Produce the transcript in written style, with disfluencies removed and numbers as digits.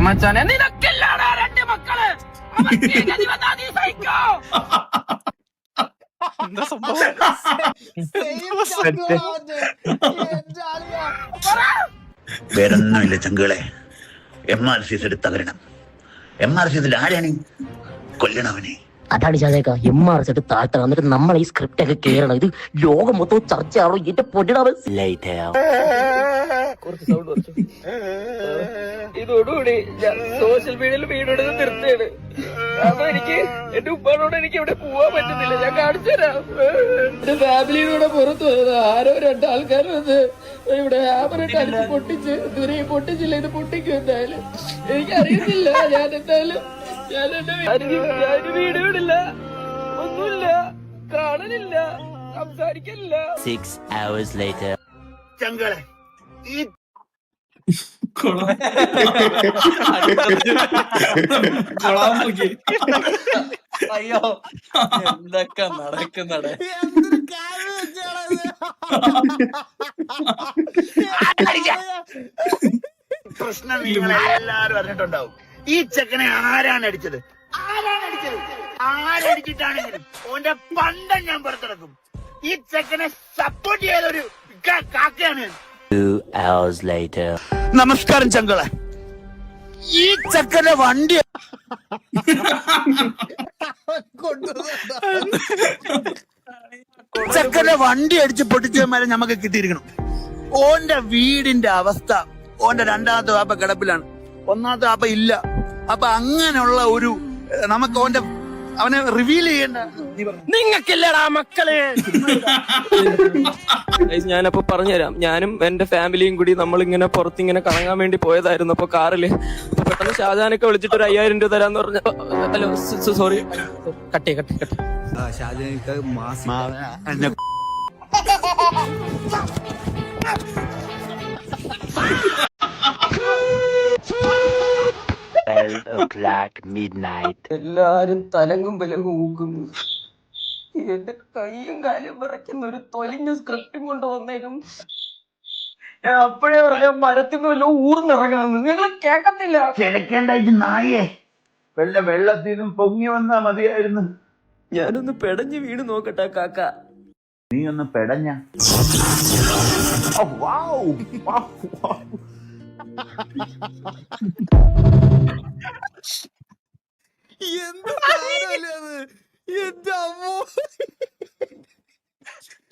മച്ചാനെ നിനക്കില്ലാടാ രണ്ട് മക്കള്. എന്താ സംഭവം? വേറൊന്നുമില്ല ചങ്കുകളെ. MRCS തകരണം. MRCS ആരാണ്? കൊല്ലണവനെ. അതാണ് ചാതേക്ക MRS താഴ്ത്തണം. എന്നിട്ട് നമ്മൾ ഈ സ്ക്രിപ്റ്റ് ഒക്കെ കേറണം. ഇത് ലോകം മൊത്തം ചർച്ചയാണോ? എന്റെ പൊന്നിടാവ് ഇതോടുകൂടി ഞാൻ സോഷ്യൽ മീഡിയയിൽ വീടെടുത്ത് നിർത്തുകയാണ്. അപ്പൊ എന്റെ ഉപ്പാനോട് എനിക്ക് ഇവിടെ പോവാൻ പറ്റുന്നില്ല. ഞാൻ കാണിച്ചു തരാം. എന്റെ ഫാമിലിയുടെ പുറത്ത് വന്നത് ആരോ രണ്ടാൾക്കാർ വന്ന് ഇവിടെ ഹാമറിട്ട് അടിച്ച് പൊട്ടിച്ച് ഇതുവരെ പൊട്ടിച്ചില്ല. ഇത് പൊട്ടിക്കും എന്തായാലും എനിക്കറിയത്തില്ല. ഞാൻ എന്തായാലും ഞാൻ വീഡിയോ ഇടില്ല, ഒന്നുമില്ല, കാണലില്ല, സംസാരിക്കലില്ല. 6 hours later. ചങ്കുകളെ ഈ അയ്യോ എന്തൊക്കെ നടക്കുന്നട. പ്രശ്നം നിങ്ങളെല്ലാരും അറിഞ്ഞിട്ടുണ്ടാവും. ഈ ചെക്കനെ ആരാണ് അടിച്ചത്? ആരടിച്ചിട്ടാണെങ്കിലും ഓന്റെ പണ്ടം ഞാൻ പുറത്തിറക്കും. ഈ ചെക്കനെ സപ്പോർട്ട് ചെയ്തൊരു കാക്കയാണ്. 2 hours later. നമസ്കാരം ചങ്കളെ. ഈ ചെക്കന്റെ വണ്ടി അടിച്ച് പൊട്ടിച്ചമാരെ നമുക്ക് കിട്ടിയിരിക്കണം. ഓന്റെ വീടിന്റെ അവസ്ഥ, ഓന്റെ രണ്ടാമത്തെ വാപ്പ കിടപ്പിലാണ്, ഒന്നാമത്തെ വാപ്പ ഇല്ല. അപ്പൊ അങ്ങനെയുള്ള ഒരു നമുക്ക് അവനെ റിവീൽ ചെയ്യേണ്ട. നിങ്ങൾക്കില്ലടാ മക്കളെ. ഞാനപ്പോ പറഞ്ഞുതരാം. ഞാനും എന്റെ ഫാമിലിയും കൂടി നമ്മളിങ്ങനെ പുറത്തിങ്ങനെ കറങ്ങാൻ വേണ്ടി പോയതായിരുന്നു. അപ്പൊ കാറില് അപ്പൊ പെട്ടെന്ന് ഷാജാനൊക്കെ വിളിച്ചിട്ട് ഒരു 5000 രൂപ തരാന്ന് പറഞ്ഞു. ഹലോ സോറി, കട്ടേ. midnight. എല്ലാരും തലങ്ങും വിലങ്ങും ഊക്കുന്നു. എന്റെ കൈയും കാലും വിറയ്ക്കുന്ന ഒരു തൊലിഞ്ഞ സ്ക്രിപ്റ്റും കൊണ്ട് വന്നേക്കും. ഞാൻ അപ്പോഴേ പറഞ്ഞ മരത്തിൽ നിന്ന് വല്ല ഊർന്നിറങ്ങാന്ന്. നിങ്ങൾ കേക്കത്തില്ല. കിടക്കേണ്ടായിട്ട് നായേ, വെള്ളത്തിൽ നിന്നും പൊങ്ങി വന്നാ മതിയായിരുന്നു. ഞാനൊന്ന് പെടഞ്ഞ് വീണ് നോക്കട്ടെ കാക്ക. നീ ഒന്ന് പെടഞ്ഞ. എന്ത് സാധനമല്ലേ അത്? എന്റെ അമ്മോ,